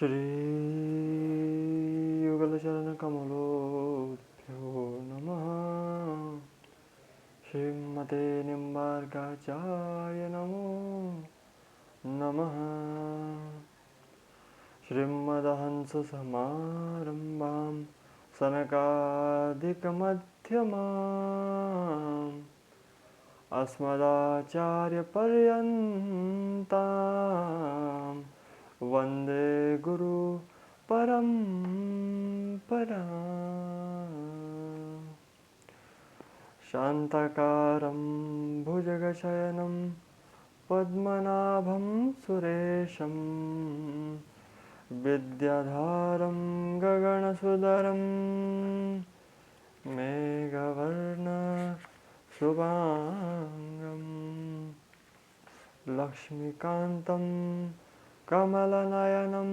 श्रीयुगलचरणकमलोभ्यो नमः। श्रीमते निम्बार्काचार्य नमो नमः। श्रीमदहंससमारम्भां सनकादिकमध्यमाम् अस्मदाचार्यपर्यन्तां वन्दे गुरुपरम्पराम्। शान्ताकारं भुजगशयनं पद्मनाभं सुरेशं विद्याधारं गगनसुदरं मेघवर्णशुभाङ्गं लक्ष्मीकान्तं कमलनयनं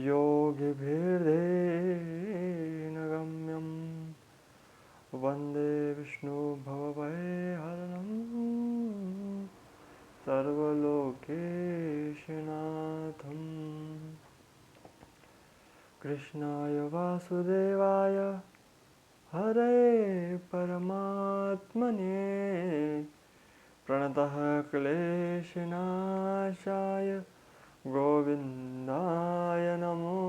योगिभिर्ध्यानगम्यं वन्दे विष्णुभवभयहरणं सर्वलोकेशनाथं। कृष्णाय वासुदेवाय हरे परमात्मने प्रणतः क्लेशनाशाय गोविन्दाय नमो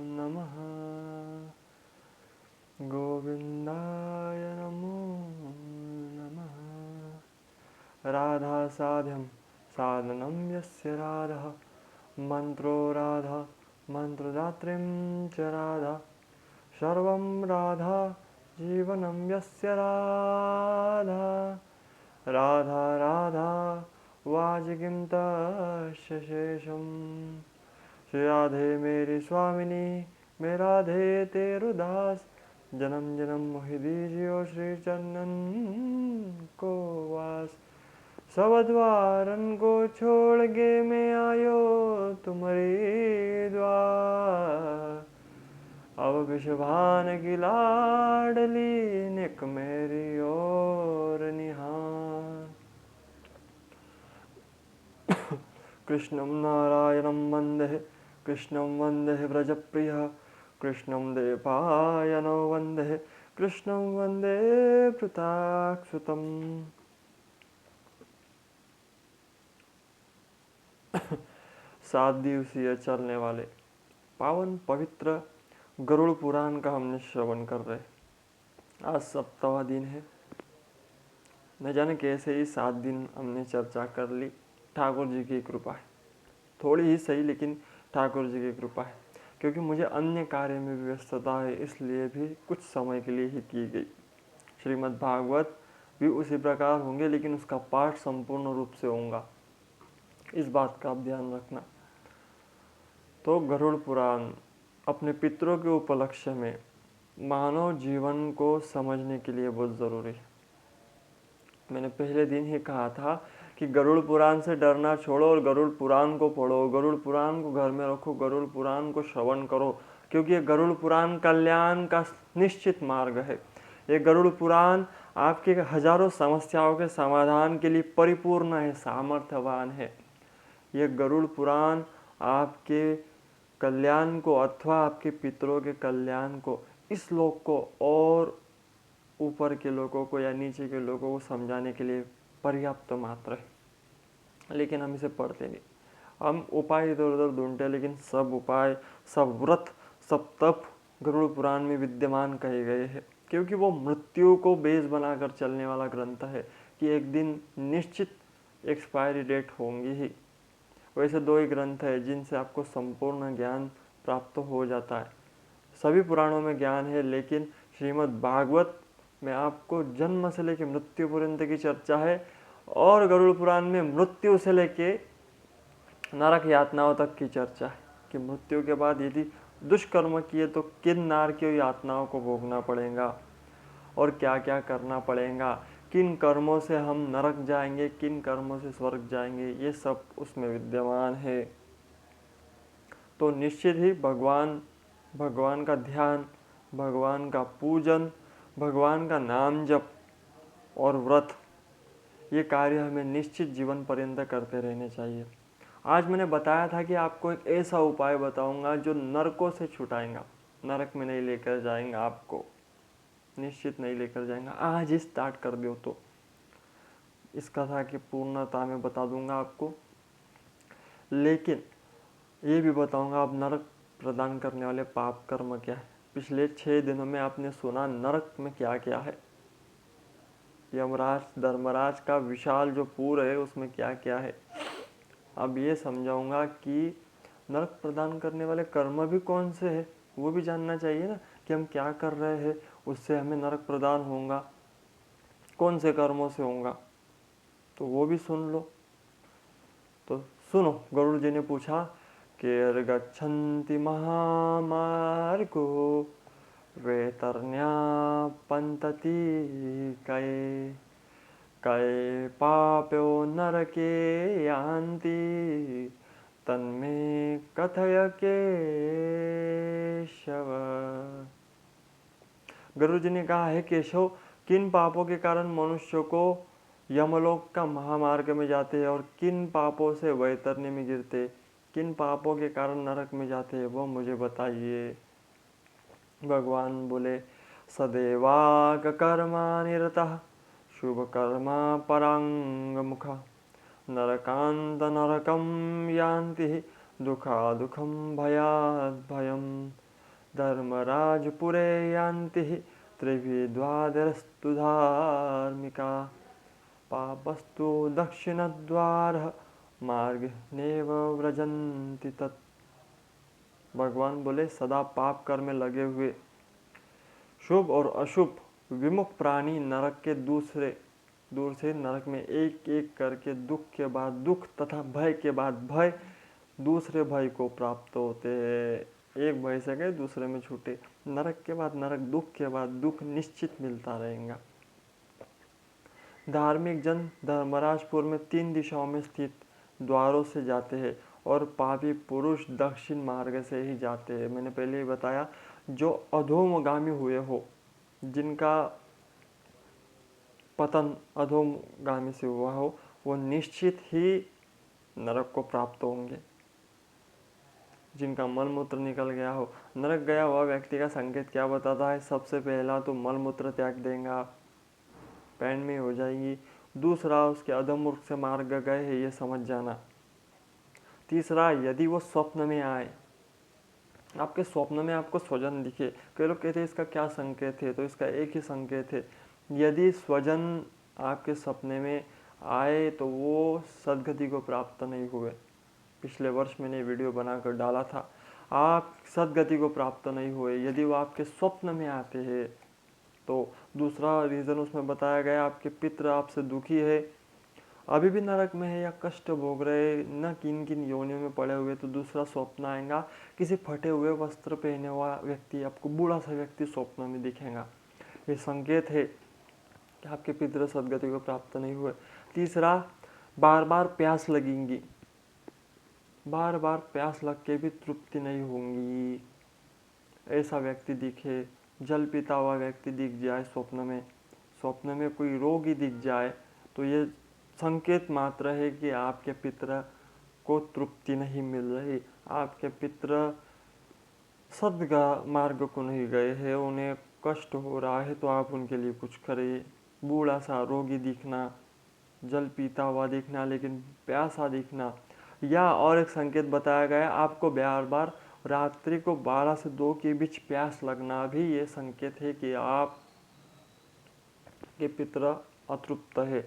नमः। गोविन्दाय नमो नमः। राधासाध्यं साधनं यस्य राधा मन्त्रो राधा मन्त्रदात्रीं च राधा सर्वं राधा जीवनं यस्य राधा राधा राधा वाजिकीं तस्य शेषम्। श्री राधे मेरी स्वामिनी मैं राधे तेरु दास जन्म जन्म मोहि दीजियो श्री चरणन को वास। सब द्वारन को छोड़ के मैं आयो तुम्हारे द्वार। अब विषभान की लाडली निक मेरी ओर निहार। कृष्णं नारायणं वन्दे कृष्णं वन्दे व्रजप्रियः कृष्णं देवपायनो वन्दे कृष्णं वन्दे पृथाक्षुतम्। 7 दिवसीय चलने वाले पावन पवित्र गरुड़ पुराण का हमने श्रवण कर रहे। आज 7वां दिन है। न जाने कैसे ही 7 दिन हमने चर्चा कर ली। ठाकुर जी की कृपा है, थोड़ी ही सही लेकिन ठाकुर जी की कृपा है, क्योंकि मुझे अन्य कार्य में भी व्यस्तता है, इसलिए भी कुछ समय के लिए ही की गई। श्रीमद् भागवत भी उसी प्रकार होंगे, लेकिन उसका पाठ संपूर्ण रूप से होगा, इस बात का आप ध्यान रखना। तो गरुड़ पुराण अपने पितरों के उपलक्ष्य में मानव जीवन को समझने के लिए बहुत ज़रूरी है। मैंने पहले दिन ही कहा था कि गरुड़ पुराण से डरना छोड़ो और गरुड़ पुराण को पढ़ो, गरुड़ पुराण को घर में रखो, गरुड़ पुराण को श्रवण करो, क्योंकि ये गरुड़ पुराण कल्याण का निश्चित मार्ग है। ये गरुड़ पुराण आपके हजारों समस्याओं के समाधान के लिए परिपूर्ण है, सामर्थ्यवान है। ये गरुड़ पुराण आपके कल्याण को अथवा आपके पितरों के कल्याण को, इस लोक को और ऊपर के लोगों को या नीचे के लोगों को समझाने के लिए पर्याप्त मात्र है, लेकिन हम इसे पढ़ते नहीं। हम उपाय इधर उधर ढूंढते, लेकिन सब उपाय, सब व्रत, सब तप गरुड़ पुराण में विद्यमान कहे गए हैं, क्योंकि वो मृत्यु को बेस बनाकर चलने वाला ग्रंथ है कि एक दिन निश्चित एक्सपायरी डेट होंगी ही। वैसे 2 ही ग्रंथ है जिनसे आपको संपूर्ण ज्ञान प्राप्त हो जाता है। सभी पुराणों में ज्ञान है, लेकिन श्रीमद् भागवत में आपको जन्म से लेकर मृत्यु पर्यंत की चर्चा है, और गरुड़ पुराण में मृत्यु से लेके नरक यातनाओं तक की चर्चा है कि मृत्यु के बाद यदि दुष्कर्म किए तो किन नारकीय यातनाओं को भोगना पड़ेगा और क्या क्या करना पड़ेगा, किन कर्मों से हम नरक जाएंगे, किन कर्मों से स्वर्ग जाएंगे, ये सब उसमें विद्यमान है। तो निश्चित ही भगवान का ध्यान, भगवान का पूजन, भगवान का नाम जप और व्रत, ये कार्य हमें निश्चित जीवन पर्यंत करते रहने चाहिए। आज मैंने बताया था कि आपको एक ऐसा उपाय बताऊंगा जो नरकों से छुटाएगा, नरक में नहीं लेकर जाएंगा, आपको निश्चित नहीं लेकर जाएंगा। आज ही स्टार्ट कर दो तो इस कथा की पूर्णता में बता दूंगा आपको, लेकिन ये भी बताऊंगा आप नरक प्रदान करने वाले पाप कर्म क्या है। पिछले 6 दिनों में आपने सुना नरक में क्या क्या है, यमराज धर्मराज का विशाल जो पूर है उसमें क्या क्या है। अब ये समझाऊंगा कि नरक प्रदान करने वाले कर्म भी कौन से हैं, वो भी जानना चाहिए ना, कि हम क्या कर रहे हैं उससे हमें नरक प्रदान होगा, कौन से कर्मों से होगा, तो वो भी सुन लो। तो सुनो, गरुड़ जी ने पूछा कि गच्छन्ति महामार्गो वैतरण्या पंतति कये कये पाप्यो नरके यान्ति तन्मे कथय केशव। गरुड़ जी ने कहा है केशव, किन पापों के कारण मनुष्य को यमलोक का महामार्ग में जाते हैं और किन पापों से वैतरणी में गिरते, किन पापों के कारण नरक में जाते हैं वो मुझे बताइए। भगवान बोले सदैवाग कर्मा निरतः शुभ कर्मा परांग मुख नरकांत नरकम यान्ति दुखा दुखम भयाद भयम धर्मराजपुरे यान्ति त्रिभिर्द्वादशस्तु धार्मिका पापस्तु दक्षिणद्वारः मार्ग नेव व्रजन्ति तत्। भगवान बोले सदा पाप कर्म में लगे हुए शुभ और अशुभ विमुख प्राणी नरक के दूर से नरक में एक एक करके दुख के बाद दुख तथा भय के बाद भय दूसरे भय को प्राप्त होते हैं। एक भय से गए दूसरे में छूटे, नरक के बाद नरक, दुख के बाद दुख निश्चित मिलता रहेगा। धार्मिक जन धर्मराजपुर में 3 दिशाओं में स्थित द्वारों से जाते हैं और पापी पुरुष दक्षिण मार्ग से ही जाते हैं। मैंने पहले ही बताया, जो अधोमगामी हुए हो, जिनका पतन अधोमगामी से हुआ हो, वो निश्चित ही नरक को प्राप्त होंगे। जिनका मल मूत्र निकल गया हो, नरक गया हुआ व्यक्ति का संकेत क्या बताता है? सबसे पहला तो मल मूत्र त्याग देगा, पैंट में हो जाएगी। दूसरा, उसके अधमूर्ख से मार्ग गए है ये समझ जाना। तीसरा, यदि वो स्वप्न में आए, आपके स्वप्न में आपको स्वजन दिखे, कई लोग कहते हैं इसका क्या संकेत है, तो इसका एक ही संकेत है, यदि स्वजन आपके सपने में आए तो वो सदगति को प्राप्त नहीं हुए। पिछले वर्ष मैंने वीडियो बनाकर डाला था, आप सदगति को प्राप्त नहीं हुए यदि वो आपके स्वप्न में आते हैं। तो दूसरा रीज़न उसमें बताया गया, आपके पितृ आपसे दुखी है, अभी भी नरक में है या कष्ट भोग रहे, न किन किन योनियों में पड़े हुए, तो दूसरा स्वप्न आएगा, किसी फटे हुए वस्त्र पहने हुआ व्यक्ति, आपको बूढ़ा सा व्यक्ति स्वप्न में दिखेगा। ये संकेत है कि आपके पितृ सदगति को प्राप्त नहीं हुए। तीसरा, बार बार प्यास लगेंगी, बार बार प्यास लग के भी तृप्ति नहीं होंगी, ऐसा व्यक्ति दिखे। जल पीता हुआ व्यक्ति दिख जाए स्वप्न में कोई रोगी दिख जाए, तो ये संकेत मात्र है कि आपके पितृ को तृप्ति नहीं मिल रही, आपके पितृ सद्गा मार्ग को नहीं गए हैं, उन्हें कष्ट हो रहा है, तो आप उनके लिए कुछ करिए। बूढ़ा सा रोगी दिखना, जल पीता हुआ दिखना लेकिन प्यासा दिखना, या और एक संकेत बताया गया, आपको बार बार रात्रि को 12 से 2 के बीच प्यास लगना भी ये संकेत है कि आप के पितृ अतृप्त है।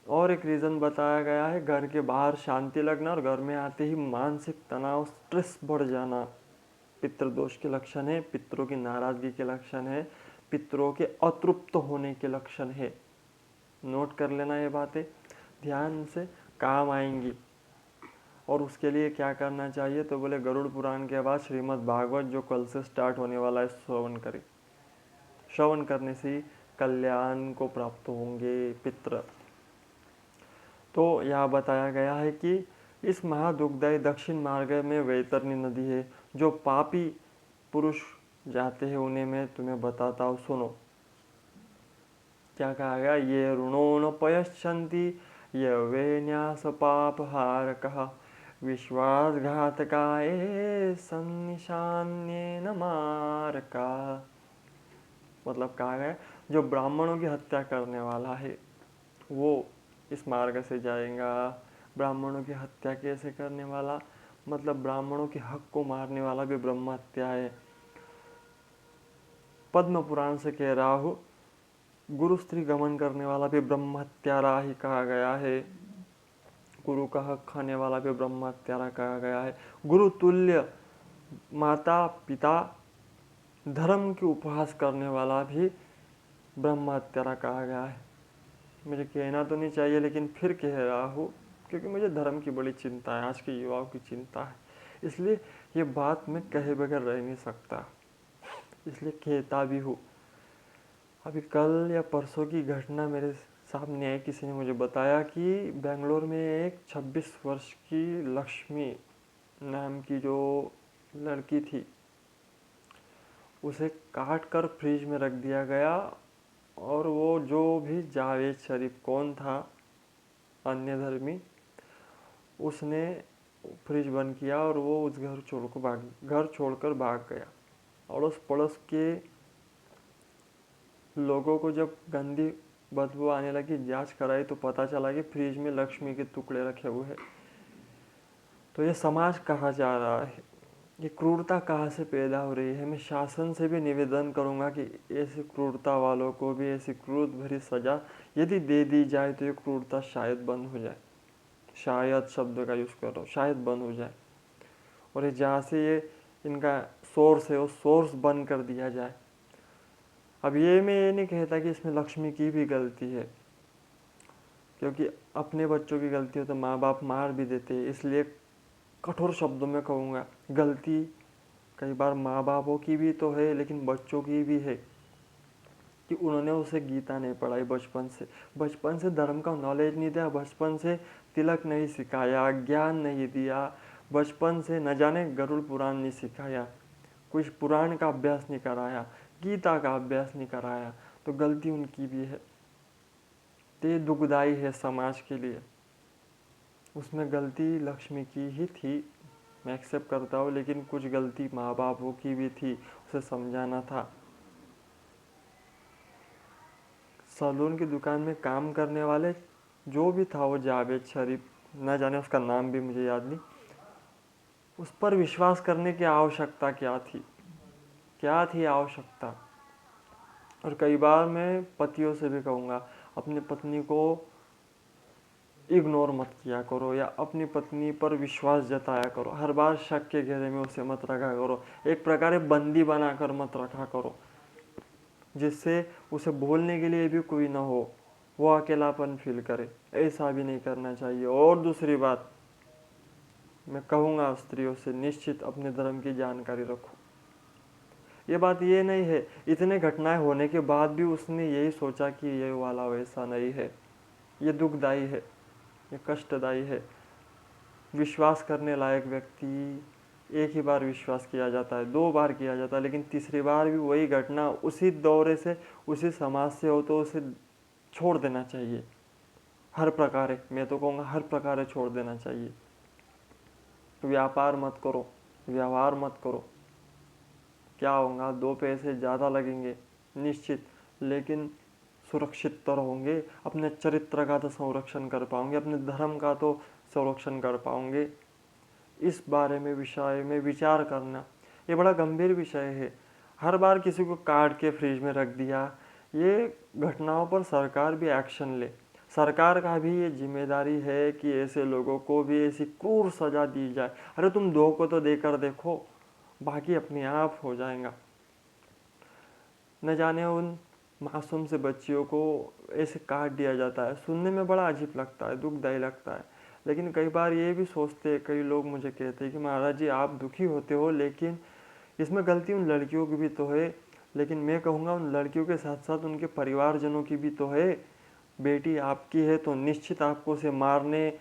और एक रीज़न बताया गया है, घर के बाहर शांति लगना और घर में आते ही मानसिक तनाव, स्ट्रेस बढ़ जाना, पितृदोष के लक्षण है, पितरों की नाराजगी के लक्षण है, पितरों के अतृप्त होने के लक्षण है। नोट कर लेना ये बातें, ध्यान से काम आएंगी। और उसके लिए क्या करना चाहिए, तो बोले गरुड़ पुराण के बाद श्रीमद् भागवत जो कल से स्टार्ट होने वाला है, श्रवण करें। श्रवण करने से कल्याण को प्राप्त होंगे पितृ। तो यहाँ बताया गया है कि इस महादुखदायी दक्षिण मार्ग में वैतरणी नदी है, जो पापी पुरुष जाते हैं उन्हें मैं तुम्हें बताता हूँ, सुनो। क्या कहा गया, ये ऋणो न पयश्चन्ति ये वे न्यास पाप हारकः विश्वासघातकाय सन्निशान्येन मारका। मतलब कहा गया जो ब्राह्मणों की हत्या करने वाला है वो इस मार्ग से जाएगा। ब्राह्मणों की हत्या कैसे करने वाला, मतलब ब्राह्मणों के हक को मारने वाला भी ब्रह्म हत्या है। पद्म पुराण से कह रहा हूँ, गुरु स्त्री गमन करने वाला भी ब्रह्म हत्यारा ही कहा गया है। गुरु का हक खाने वाला भी ब्रह्म हत्यारा कहा गया है। गुरु तुल्य माता पिता धर्म की उपहास करने वाला भी ब्रह्म हत्यारा कहा गया है। मुझे कहना तो नहीं चाहिए लेकिन फिर कह रहा हूँ, क्योंकि मुझे धर्म की बड़ी चिंता है, आज के युवाओं की चिंता है, इसलिए ये बात मैं कहे बगैर रह नहीं सकता, इसलिए कहता भी हूँ। अभी कल या परसों की घटना मेरे सामने आई, किसी ने मुझे बताया कि बेंगलोर में एक 26 वर्ष की लक्ष्मी नाम की जो लड़की थी, उसे काट कर फ्रिज में रख दिया गया, और वो जो भी जावेद शरीफ कौन था अन्य धर्मी, उसने फ्रिज बंद किया और वो उस घर छोड़कर भाग गया। अड़ोस पड़ोस के लोगों को जब गंदी बदबू आने लगी, जांच कराई तो पता चला कि फ्रिज में लक्ष्मी के टुकड़े रखे हुए हैं। तो ये समाज कहाँ जा रहा है, ये क्रूरता कहाँ से पैदा हो रही है। मैं शासन से भी निवेदन करूँगा कि ऐसी क्रूरता वालों को भी ऐसी क्रूर भरी सज़ा यदि दे दी जाए तो ये क्रूरता शायद बंद हो जाए। शायद शब्द का यूज़ कर रहा हूँ, शायद बंद हो जाए। और ये जहाँ से ये इनका सोर्स है वो सोर्स बंद कर दिया जाए। अब ये मैं ये नहीं कहता कि इसमें लक्ष्मी की भी गलती है, क्योंकि अपने बच्चों की गलती हो तो माँ बाप मार भी देते हैं, इसलिए कठोर शब्दों में कहूँगा गलती कई बार माँ बापों की भी तो है लेकिन बच्चों की भी है कि उन्होंने उसे गीता नहीं पढ़ाई बचपन से धर्म का नॉलेज नहीं दिया, बचपन से तिलक नहीं सिखाया, ज्ञान नहीं दिया, बचपन से न जाने गरुड़ पुराण नहीं सिखाया, कुछ पुराण का अभ्यास नहीं कराया, गीता का अभ्यास नहीं कराया, तो गलती उनकी भी है। तो ये दुखदाई है समाज के लिए। उसमें गलती लक्ष्मी की ही थी, मैं एक्सेप्ट करता हूँ, लेकिन कुछ गलती माँ बापों की भी थी, उसे समझाना था। सैलून की दुकान में काम करने वाले जो भी था, वो जावेद शरीफ, न जाने उसका नाम भी मुझे याद नहीं, उस पर विश्वास करने की आवश्यकता क्या थी आवश्यकता। और कई बार मैं पतियों से भी कहूँगा, अपनी पत्नी को इग्नोर मत किया करो या अपनी पत्नी पर विश्वास जताया करो, हर बार शक के घेरे में उसे मत रखा करो, एक प्रकार बंदी बनाकर मत रखा करो, जिससे उसे बोलने के लिए भी कोई ना हो, वो अकेलापन फील करे। ऐसा भी नहीं करना चाहिए। और दूसरी बात मैं कहूँगा स्त्रियों से, निश्चित अपने धर्म की जानकारी रखो। ये बात ये नहीं है इतने घटनाएं होने के बाद भी उसने यही सोचा कि ये वाला वैसा नहीं है, ये दुखदाई है, ये कष्टदायी है। विश्वास करने लायक व्यक्ति एक ही बार विश्वास किया जाता है, 2 बार किया जाता है, लेकिन तीसरी बार भी वही घटना उसी दौरे से उसी समाज से हो तो उसे छोड़ देना चाहिए। हर प्रकारे, मैं तो कहूँगा हर प्रकारे छोड़ देना चाहिए। व्यापार मत करो, व्यवहार मत करो, क्या होगा, 2 पैसे ज़्यादा लगेंगे निश्चित, लेकिन सुरक्षित तो रहोगे, अपने चरित्र का तो संरक्षण कर पाओगे, अपने धर्म का तो संरक्षण कर पाओगे। इस बारे में विषय में विचार करना ये बड़ा गंभीर विषय है। हर बार किसी को काट के फ्रिज में रख दिया, ये घटनाओं पर सरकार भी एक्शन ले। सरकार का भी ये जिम्मेदारी है कि ऐसे लोगों को भी ऐसी क्रूर सजा दी जाए। अरे तुम 2 को तो देकर देखो, बाकी अपने आप हो जाएगा। न जाने उन मासूम से बच्चियों को ऐसे काट दिया जाता है, सुनने में बड़ा अजीब लगता है, दुखदायी लगता है। लेकिन कई बार ये भी सोचते हैं, कई लोग मुझे कहते हैं कि महाराज जी आप दुखी होते हो, लेकिन इसमें गलती उन लड़कियों की भी तो है। लेकिन मैं कहूँगा उन लड़कियों के साथ साथ उनके परिवारजनों की भी तो है। बेटी आपकी है तो निश्चित आपको उसे मारने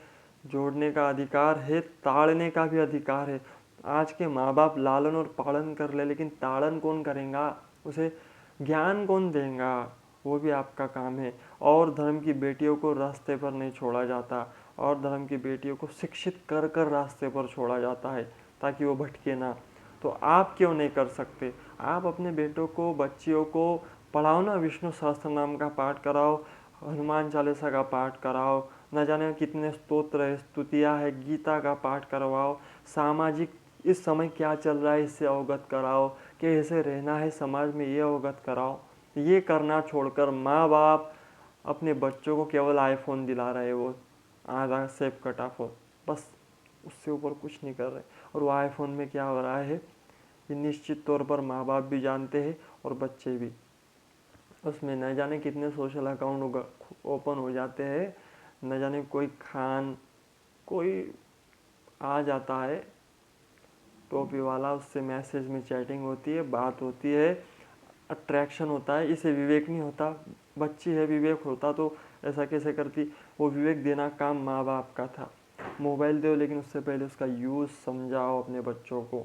जोड़ने का अधिकार है, ताड़ने का भी अधिकार है। आज के माँ बाप लालन और पालन कर ले, लेकिन ताड़न कौन करेगा, उसे ज्ञान कौन देगा, वो भी आपका काम है। और धर्म की बेटियों को रास्ते पर नहीं छोड़ा जाता, और धर्म की बेटियों को शिक्षित कर कर रास्ते पर छोड़ा जाता है ताकि वो भटके ना। तो आप क्यों नहीं कर सकते? आप अपने बेटों को, बच्चियों को पढ़ाओ ना, विष्णु सहस्त्र नाम का पाठ कराओ, हनुमान चालीसा का पाठ कराओ, न जाने कितने स्तोत्र है, स्तुतियाँ है, गीता का पाठ करवाओ, सामाजिक इस समय क्या चल रहा है इससे अवगत कराओ, कैसे रहना है समाज में ये अवगत कराओ। ये करना छोड़कर माँ बाप अपने बच्चों को केवल आईफोन दिला रहे, वो आधा सेप कटा फोन, बस उससे ऊपर कुछ नहीं कर रहे। और वो आईफोन में क्या हो रहा है ये निश्चित तौर पर माँ बाप भी जानते हैं और बच्चे भी। उसमें न जाने कितने सोशल अकाउंट ओपन हो जाते हैं, न जाने कोई आ जाता है टोपी वाला, उससे मैसेज में चैटिंग होती है, बात होती है, अट्रैक्शन होता है। इसे विवेक नहीं होता, बच्ची है, विवेक होता तो ऐसा कैसे करती। वो विवेक देना काम माँ बाप का था। मोबाइल दो लेकिन उससे पहले उसका यूज़ समझाओ, अपने बच्चों को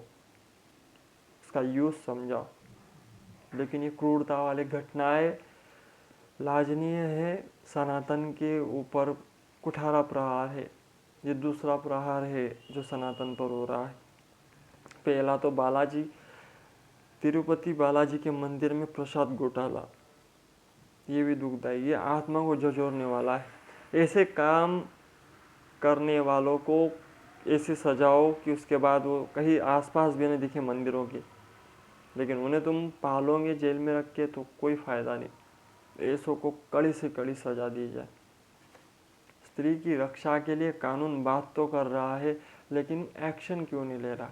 उसका यूज़ समझाओ। लेकिन ये क्रूरता वाली घटनाएं लाजनीय है। सनातन के ऊपर कुठारा प्रहार है, ये दूसरा प्रहार है जो सनातन पर हो रहा है। पहला तो तिरुपति बालाजी के मंदिर में प्रसाद घोटाला, ये भी दुखदाई, ये आत्मा को झंझोरने वाला है। ऐसे काम करने वालों को ऐसी सजाओ कि उसके बाद वो कहीं आसपास भी नहीं दिखे मंदिरों के। लेकिन उन्हें तुम पालोगे जेल में रख के तो कोई फ़ायदा नहीं। ऐसों को कड़ी से कड़ी सजा दी जाए। स्त्री की रक्षा के लिए कानून बात तो कर रहा है, लेकिन एक्शन क्यों नहीं ले रहा?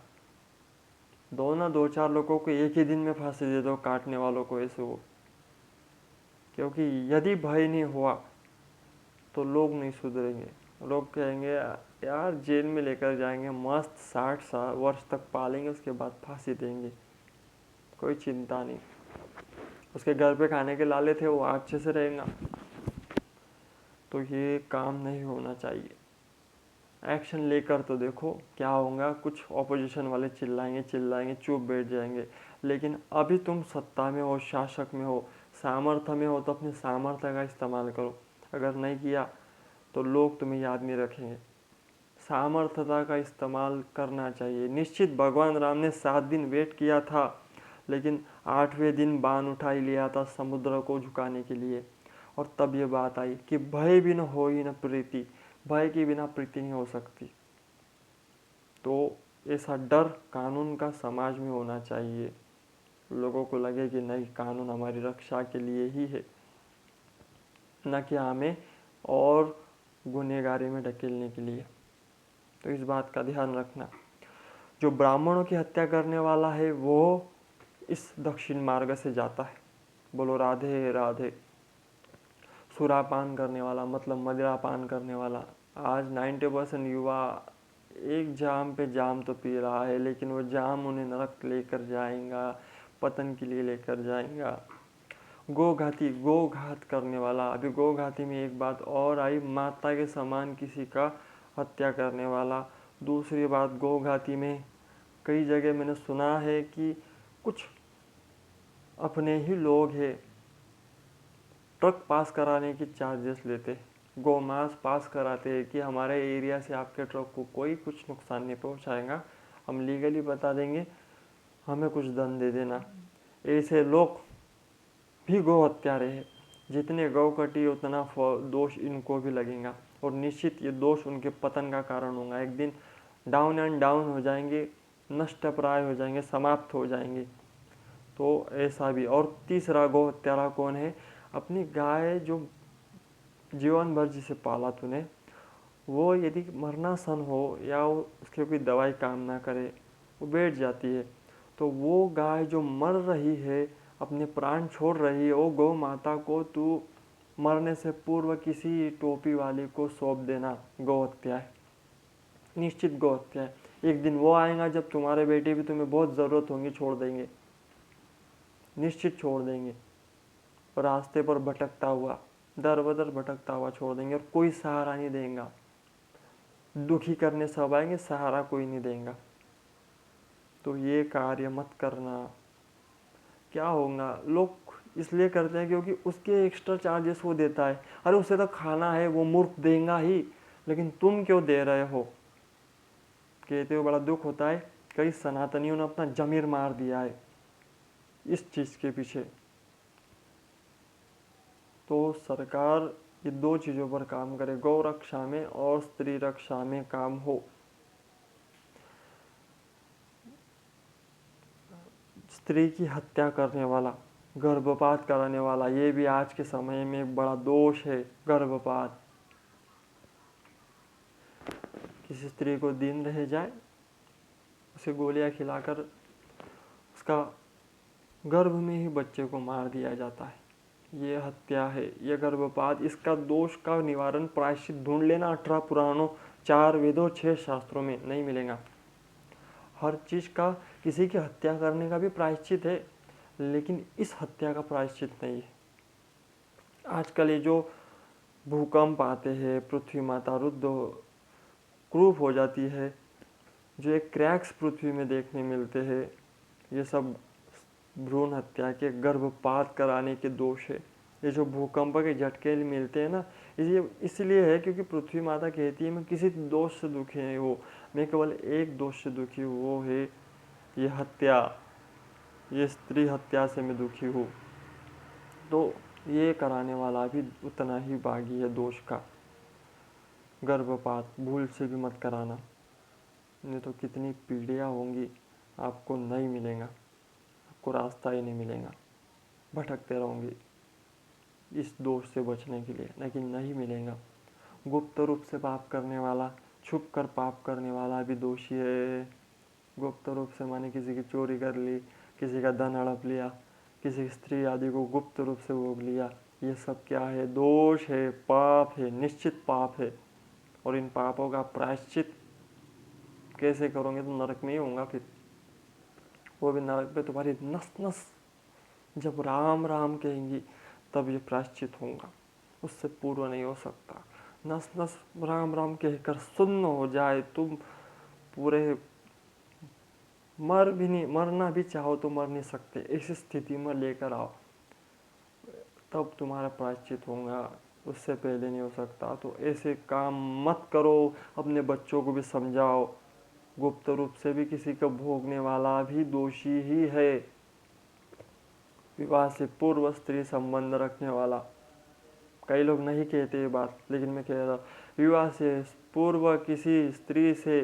दो चार लोगों को एक ही दिन में फांसी दे दो, काटने वालों को ऐसे हो। क्योंकि यदि भय नहीं हुआ तो लोग नहीं सुधरेंगे। लोग कहेंगे यार जेल में लेकर जाएंगे, मस्त 60 वर्ष तक पालेंगे, उसके बाद फांसी देंगे, कोई चिंता नहीं, उसके घर पे खाने के लाले थे, वो अच्छे से रहेगा। तो ये काम नहीं होना चाहिए। एक्शन लेकर तो देखो क्या होगा। कुछ ऑपोजिशन वाले चिल्लाएंगे, चुप बैठ जाएंगे। लेकिन अभी तुम सत्ता में हो, शासक में हो, सामर्थ्य में हो, तो अपने सामर्थ्य का इस्तेमाल करो। अगर नहीं किया तो लोग तुम्हें याद नहीं रखेंगे। सामर्थ्यता का इस्तेमाल करना चाहिए। निश्चित भगवान राम ने 7 दिन वेट किया था, लेकिन 8वें दिन बाण उठा ही लिया था समुद्र को झुकाने के लिए। और तब ये बात आई कि भय भी न हो ही न प्रीति, भय के बिना प्रीति नहीं हो सकती। तो ऐसा डर कानून का समाज में होना चाहिए। लोगों को लगे कि नहीं, कानून हमारी रक्षा के लिए ही है, न कि हमें और गुनहगारी में ढकेलने के लिए। तो इस बात का ध्यान रखना। जो ब्राह्मणों की हत्या करने वाला है वो इस दक्षिण मार्ग से जाता है। बोलो राधे राधे। सुरापान करने वाला मतलब मदिरा पान करने वाला, आज 90% युवा एक जाम पे जाम तो पी रहा है, लेकिन वो जाम उन्हें नरक लेकर जाएगा, पतन के लिए लेकर जाएगा। गोघात करने वाला, अभी गोघाती में एक बात और आई, माता के समान किसी का हत्या करने वाला। दूसरी बात, गोघाती में कई जगह मैंने सुना है कि कुछ अपने ही लोग हैं, ट्रक पास कराने की चार्जेस लेते, गौमांस पास कराते हैं कि हमारे एरिया से आपके ट्रक को कोई कुछ नुकसान नहीं पहुंचाएगा, हम लीगली बता देंगे, हमें कुछ दंड दे देना। ऐसे लोग भी गौ हत्यारे हैं। जितने गौ कटी उतना दोष इनको भी लगेगा, और निश्चित ये दोष उनके पतन का कारण होगा। एक दिन डाउन एंड डाउन हो जाएंगे, नष्टप्राय हो जाएंगे, समाप्त हो जाएंगे। तो ऐसा भी। और तीसरा गौ हत्यारा कौन है? अपनी गाय जो जीवन भर जिसे पाला तूने, वो यदि मरनासन हो या उसकी कोई दवाई काम ना करे, वो बैठ जाती है, तो वो गाय जो मर रही है, अपने प्राण छोड़ रही है, वो गौ माता को तू मरने से पूर्व किसी टोपी वाले को सौंप देना, गौ हत्या है, निश्चित गौ हत्या है। एक दिन वो आएगा जब तुम्हारे बेटे भी तुम्हें बहुत ज़रूरत होगी, छोड़ देंगे, निश्चित छोड़ देंगे। रास्ते पर भटकता हुआ, दर बदर भटकता हुआ छोड़ देंगे, और कोई सहारा नहीं देगा। दुखी करने सब आएंगे, सहारा कोई नहीं देगा। तो ये कार्य मत करना। क्या होगा, लोग इसलिए करते हैं क्योंकि उसके एक्स्ट्रा चार्जेस वो देता है। अरे उसे तो खाना है, वो मूर्ख देगा ही, लेकिन तुम क्यों दे रहे हो? कहते हो बड़ा दुख होता है, कई सनातनियों ने अपना जमीर मार दिया है इस चीज़ के पीछे। तो सरकार ये 2 चीज़ों पर काम करे, गौ रक्षा में और स्त्री रक्षा में काम हो। स्त्री की हत्या करने वाला, गर्भपात कराने वाला, ये भी आज के समय में एक बड़ा दोष है। गर्भपात, किसी स्त्री को दिन रह जाए, उसे गोलियां खिलाकर उसका गर्भ में ही बच्चे को मार दिया जाता है। ये हत्या है, ये गर्भपात। इसका दोष का निवारण प्रायश्चित ढूंढ लेना 18 पुराणों, 4 वेदों, 6 शास्त्रों में नहीं मिलेगा। हर चीज़ का, किसी की हत्या करने का भी प्रायश्चित है, लेकिन इस हत्या का प्रायश्चित नहीं है। आजकल ये जो भूकंप आते हैं, पृथ्वी माता रुद्ध क्रूप हो जाती है, जो एक क्रैक्स पृथ्वी में देखने मिलते हैं, ये सब भ्रूण हत्या के, गर्भपात कराने के दोष है। ये जो भूकंप के झटके मिलते हैं ना, इसलिए है क्योंकि पृथ्वी माता कहती है मैं किसी दोष से दुखी नहीं हूँ, मैं केवल एक दोष से दुखी हूँ, वो है ये हत्या, ये स्त्री हत्या से मैं दुखी हूँ। तो ये कराने वाला भी उतना ही भागी है दोष का। गर्भपात भूल से भी मत कराना, नहीं तो कितनी पीढ़ियाँ होंगी, आपको नहीं मिलेगा, आपको रास्ता ही नहीं मिलेगा, भटकते रहोगे इस दोष से बचने के लिए, लेकिन नहीं मिलेगा। गुप्त रूप से पाप करने वाला, छुप कर पाप करने वाला भी दोषी है। गुप्त रूप से माने किसी की चोरी कर ली, किसी का धन हड़प लिया, किसी की स्त्री आदि को गुप्त रूप से भोग लिया, ये सब क्या है? दोष है, पाप है, निश्चित पाप है। और इन पापों का प्रायश्चित कैसे करोगे? तो नरक में ही होगा फिर। वो भी नरक पे तुम्हारी नस नस जब राम राम कहेंगी तब ये प्रायश्चित होगा, उससे पूर्व नहीं हो सकता। नस नस राम राम कहकर सुन्न हो जाए, तुम पूरे मरना भी चाहो तो मर नहीं सकते, ऐसी स्थिति में लेकर आओ, तब तुम्हारा प्रायश्चित होगा, उससे पहले नहीं हो सकता। तो ऐसे काम मत करो, अपने बच्चों को भी समझाओ। गुप्त रूप से भी किसी को भोगने वाला भी दोषी ही है। विवाह से पूर्व स्त्री संबंध रखने वाला, कई लोग नहीं कहते ये बात, लेकिन मैं कह रहा हूँ, विवाह से पूर्व किसी स्त्री से,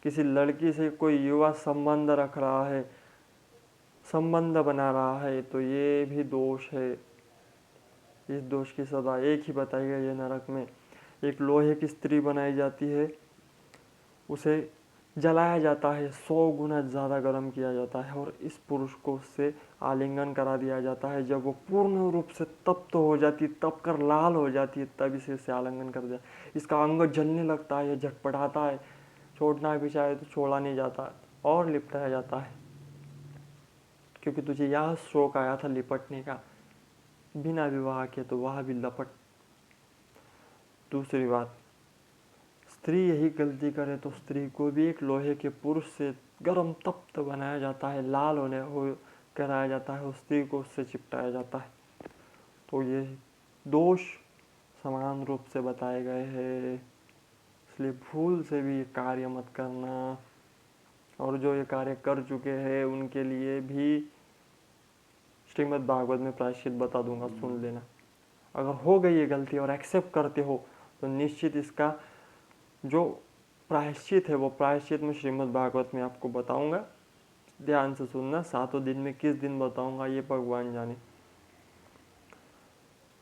किसी लड़की से कोई युवा संबंध रख रहा है, संबंध बना रहा है, तो ये भी दोष है। इस दोष की सजा एक ही बताई गई है नरक में। एक लोहे की स्त्री बनाई जाती है, उसे जलाया जाता है, 100 गुना ज़्यादा गर्म किया जाता है, और इस पुरुष को उससे आलिंगन करा दिया जाता है। जब वो पूर्ण रूप से तप्त हो जाती, तप कर लाल हो जाती है, तब इसे आलिंगन कर दिया। इसका अंग जलने लगता है, झटपटाता है, छोड़ना भी चाहे तो छोड़ा नहीं जाता और लिपटाया जाता है, क्योंकि तुझे यह शौक आया था लिपटने का, बिना विवाह के, तो वह भी लपट। दूसरी बात, स्त्री यही गलती करे तो स्त्री को भी एक लोहे के पुरुष से गर्म तप्त बनाया जाता है, लाल होने हो कराया जाता है, उस स्त्री को उससे चिपटाया जाता है। तो ये दोष समान रूप से बताए गए हैं, इसलिए भूल से भी ये कार्य मत करना। और जो ये कार्य कर चुके हैं उनके लिए भी श्रीमद् भागवत में प्रायश्चित बता दूंगा, सुन लेना। अगर हो गई ये गलती और एक्सेप्ट करते हो तो निश्चित इसका जो प्रायश्चित है वो प्रायश्चित मैं श्रीमद् भागवत में आपको बताऊंगा। ध्यान से सुनना, 7 दिन में किस दिन बताऊंगा ये भगवान जाने।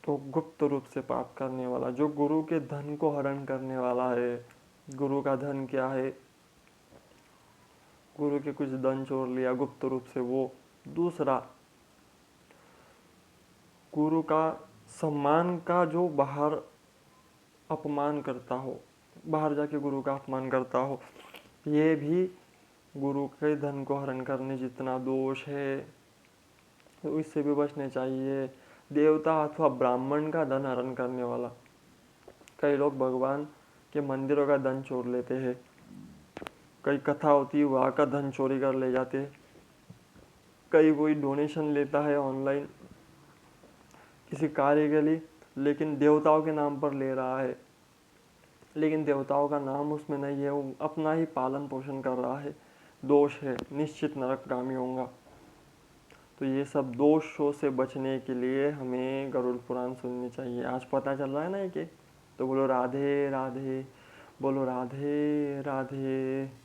तो गुप्त रूप से पाप करने वाला, जो गुरु के धन को हरण करने वाला है, गुरु का धन क्या है? गुरु के कुछ धन चोर लिया गुप्त रूप से, वो। दूसरा, गुरु का सम्मान का जो बाहर अपमान करता हो, बाहर जाके गुरु का अपमान करता हो, ये भी गुरु के धन को हरण करने जितना दोष है, तो इससे भी बचने चाहिए। देवता अथवा ब्राह्मण का धन हरण करने वाला, कई लोग भगवान के मंदिरों का धन चोर लेते हैं, कई कथा होती है वहाँ का धन चोरी कर ले जाते हैं, कई कोई डोनेशन लेता है ऑनलाइन किसी कार्य के लिए, लेकिन देवताओं के नाम पर ले रहा है, लेकिन देवताओं का नाम उसमें नहीं है, वो अपना ही पालन पोषण कर रहा है। दोष है, निश्चित नरकगामी होगा। तो ये सब दोषों से बचने के लिए हमें गरुड़ पुराण सुननी चाहिए। आज पता चल रहा है ना कि तो बोलो राधे राधे, बोलो राधे राधे।